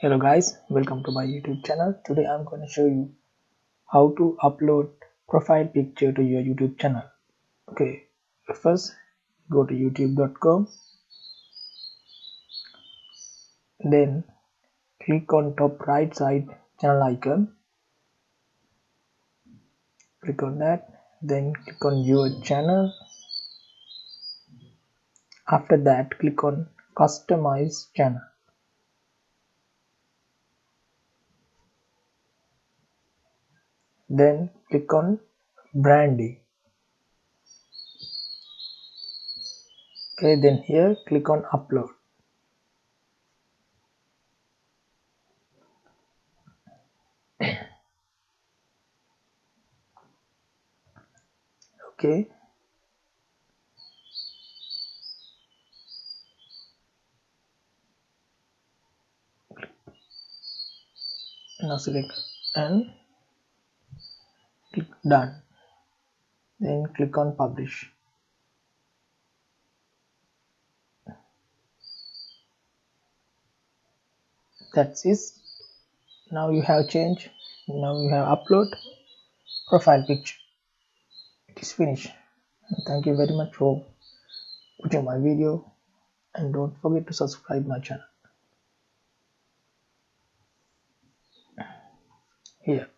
Hello guys, welcome to my YouTube channel. Today I'm going to show you how to upload profile picture to your YouTube channel. Okay, first go to youtube.com, then click on top right side channel icon, click on that, then click on your channel. After that click on customize channel, then click on branding. Okay, then here click on upload. Okay, now select and click done, then click on publish. That's it. Now you have changed, now you have upload profile picture. It is finished. Thank you very much for watching my video, and don't forget to subscribe my channel here.